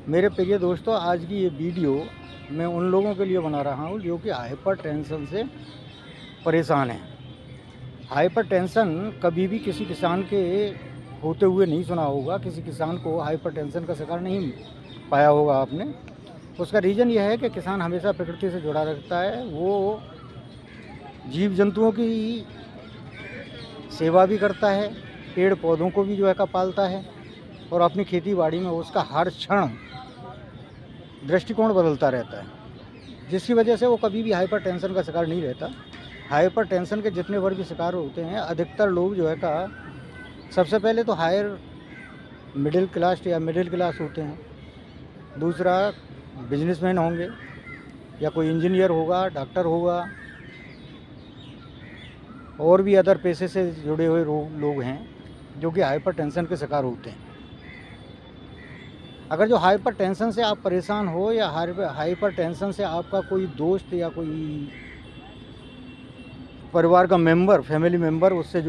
मेरे प्रिय दोस्तों, आज की ये वीडियो मैं उन लोगों के लिए बना रहा हूँ जो कि हाइपरटेंशन से परेशान हैं। हाइपरटेंशन कभी भी किसी किसान के होते हुए नहीं सुना होगा, किसी किसान को हाइपरटेंशन का शिकार नहीं पाया होगा आपने। उसका रीज़न ये है कि किसान हमेशा प्रकृति से जुड़ा रहता है। वो जीव जंतुओं की सेवा भी करता है, पेड़ पौधों को भी पालता है और अपनी खेती बाड़ी में उसका हर क्षण दृष्टिकोण बदलता रहता है, जिसकी वजह से वो कभी भी हाइपरटेंशन का शिकार नहीं रहता। हाइपरटेंशन के जितने वर्ग भी शिकार होते हैं, अधिकतर लोग सबसे पहले तो हायर मिडिल क्लास या मिडिल क्लास होते हैं। दूसरा, बिजनेसमैन होंगे या कोई इंजीनियर होगा, डॉक्टर होगा, और भी अदर पेशे से जुड़े हुए लोग हैं जो कि हाइपरटेंशन के शिकार होते हैं। अगर जो हाइपरटेंशन से आप परेशान हो या हाइपरटेंशन से आपका कोई दोस्त या कोई परिवार का मेंबर, फैमिली मेंबर उससे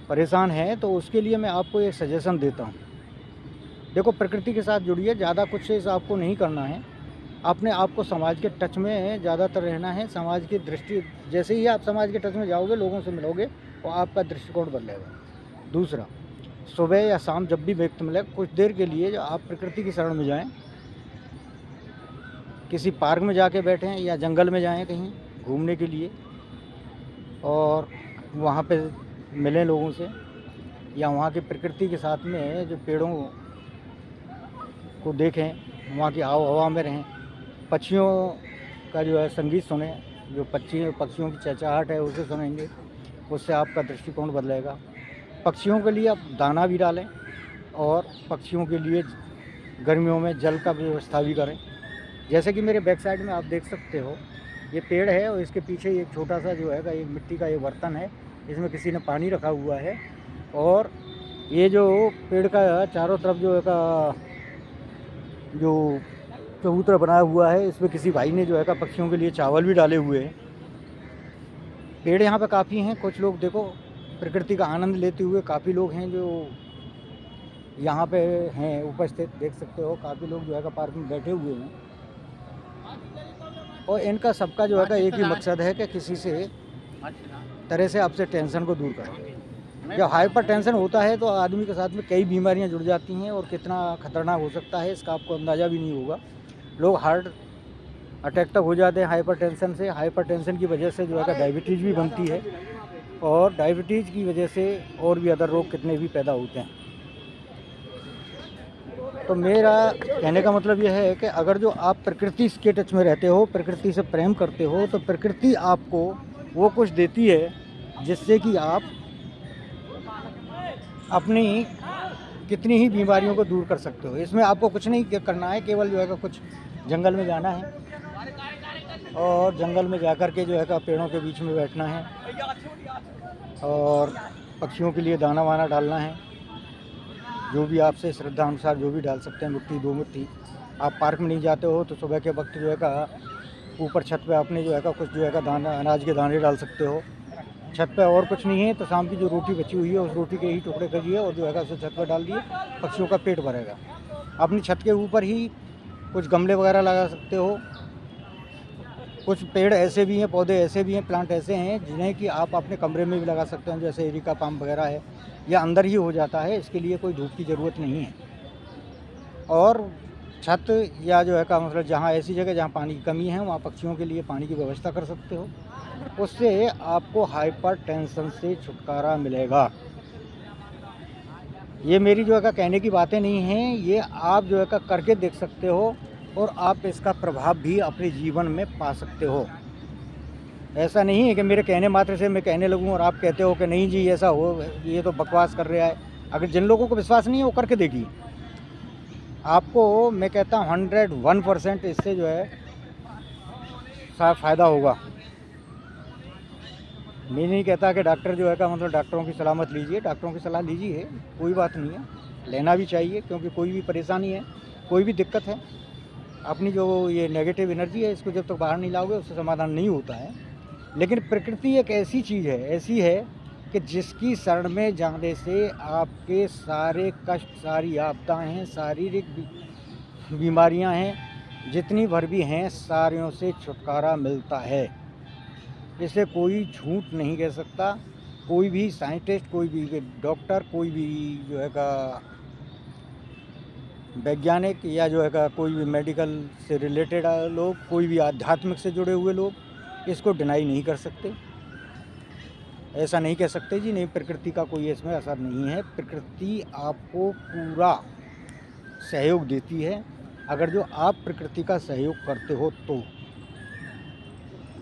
परेशान है, तो उसके लिए मैं आपको एक सजेशन देता हूँ। देखो, प्रकृति के साथ जुड़िए, ज़्यादा कुछ इस आपको नहीं करना है। अपने आप को समाज के टच में ज़्यादातर रहना है। समाज की दृष्टि, जैसे ही आप समाज के टच में जाओगे, लोगों से मिलोगे, और आपका दृष्टिकोण बदलेगा। दूसरा, सुबह या शाम जब भी व्यक्त मिले, कुछ देर के लिए जो आप प्रकृति की शरण में जाएं, किसी पार्क में जाके बैठें या जंगल में जाएं कहीं घूमने के लिए, और वहाँ पे मिलें लोगों से, या वहाँ की प्रकृति के साथ में जो पेड़ों को देखें, वहाँ की आव हवा में रहें, पक्षियों का संगीत सुने। जो पक्षियों की चहचहाहट है उसे सुनेंगे, उससे आपका दृष्टिकोण बदलेगा। पक्षियों के लिए आप दाना भी डालें, और पक्षियों के लिए गर्मियों में जल का व्यवस्था भी करें। जैसे कि मेरे बैक साइड में आप देख सकते हो, ये पेड़ है और इसके पीछे एक छोटा सा एक मिट्टी का एक बर्तन है, इसमें किसी ने पानी रखा हुआ है। और ये जो पेड़ का चारों तरफ जो चबूतरा बनाया हुआ है, इसमें किसी भाई ने पक्षियों के लिए चावल भी डाले हुए हैं। पेड़ यहाँ पे काफ़ी हैं। कुछ लोग देखो प्रकृति का आनंद लेते हुए, काफ़ी लोग हैं जो यहाँ पे हैं उपस्थित, देख सकते हो। काफ़ी लोग पार्क में बैठे हुए हैं, और इनका सबका एक ही मकसद है कि किसी से तरह से आपसे टेंशन को दूर करें। जब हाइपर टेंशन होता है तो आदमी के साथ में कई बीमारियां जुड़ जाती हैं, और कितना ख़तरनाक हो सकता है इसका आपको अंदाज़ा भी नहीं होगा। लोग हार्ट अटैक तक हो जाते हैं हाइपर टेंशन से। हाइपर टेंशन की वजह से डायबिटीज़ भी बनती है, और डायबिटीज़ की वजह से और भी अदर रोग कितने भी पैदा होते हैं। तो मेरा कहने का मतलब यह है कि अगर जो आप प्रकृति के टच में रहते हो, प्रकृति से प्रेम करते हो, तो प्रकृति आपको वो कुछ देती है जिससे कि आप अपनी कितनी ही बीमारियों को दूर कर सकते हो। इसमें आपको कुछ नहीं करना है, केवल कुछ जंगल में जाना है, और जंगल में जाकर के पेड़ों के बीच में बैठना है, और पक्षियों के लिए दाना वाना डालना है, जो भी आपसे श्रद्धा अनुसार जो भी डाल सकते हैं, मुट्ठी 2 मुट्ठी। आप पार्क में नहीं जाते हो तो सुबह के वक्त ऊपर छत पे आपने कुछ दाना, अनाज के दाने डाल सकते हो। छत पे और कुछ नहीं है तो शाम की जो रोटी बची हुई है, उस रोटी के ही टुकड़े करिए और उसे छत पर डाल दिए, पक्षियों का पेट भरेगा। अपनी छत के ऊपर ही कुछ गमले वगैरह लगा सकते हो। कुछ पेड़ ऐसे भी हैं, पौधे ऐसे भी हैं, प्लांट ऐसे हैं जिन्हें कि आप अपने कमरे में भी लगा सकते हैं, जैसे एरिका पाम वगैरह है, या अंदर ही हो जाता है, इसके लिए कोई धूप की ज़रूरत नहीं है। और छत या मतलब जहाँ ऐसी जगह जहाँ पानी की कमी है, वहाँ पक्षियों के लिए पानी की व्यवस्था कर सकते हो। उससे आपको हाइपर टेंशन से छुटकारा मिलेगा। ये मेरी कहने की बातें नहीं हैं, ये आप करके देख सकते हो, और आप इसका प्रभाव भी अपने जीवन में पा सकते हो। ऐसा नहीं है कि मेरे कहने मात्र से मैं कहने लगूं और आप कहते हो कि नहीं जी ऐसा हो, ये तो बकवास कर रहा है। अगर जिन लोगों को विश्वास नहीं है वो करके देखिए। आपको मैं कहता हूँ 101% इससे फ़ायदा होगा। मैं नहीं कहता कि डॉक्टर मतलब डॉक्टरों की सलाह मत लीजिए, डॉक्टरों की सलाह लीजिए, कोई बात नहीं है, लेना भी चाहिए, क्योंकि कोई भी परेशानी है, कोई भी दिक्कत है, अपनी जो ये नेगेटिव एनर्जी है, इसको जब तक बाहर नहीं लाओगे उससे समाधान नहीं होता है। लेकिन प्रकृति एक ऐसी चीज़ है, ऐसी है कि जिसकी शरण में जाने से आपके सारे कष्ट, सारी आपदाएं, शारीरिक बीमारियां हैं, जितनी भर भी हैं, सारियों से छुटकारा मिलता है। इसे कोई झूठ नहीं कह सकता। कोई भी साइंटिस्ट, कोई भी डॉक्टर, कोई भी जो है का वैज्ञानिक या जो है का कोई भी मेडिकल से रिलेटेड लोग, कोई भी आध्यात्मिक से जुड़े हुए लोग इसको डिनाई नहीं कर सकते। ऐसा नहीं कह सकते जी नहीं, प्रकृति का कोई इसमें असर नहीं है। प्रकृति आपको पूरा सहयोग देती है, अगर जो आप प्रकृति का सहयोग करते हो तो।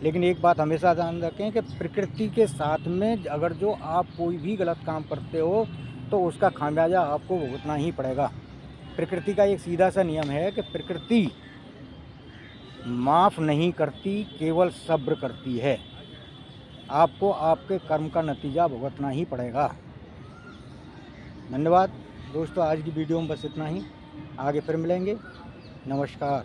लेकिन एक बात हमेशा ध्यान रखें कि प्रकृति के साथ में अगर जो आप कोई भी गलत काम करते हो तो उसका खामियाजा आपको भुगतना ही पड़ेगा। प्रकृति का एक सीधा सा नियम है कि प्रकृति माफ़ नहीं करती, केवल सब्र करती है। आपको आपके कर्म का नतीजा भुगतना ही पड़ेगा। धन्यवाद दोस्तों, आज की वीडियो में बस इतना ही। आगे फिर मिलेंगे। नमस्कार।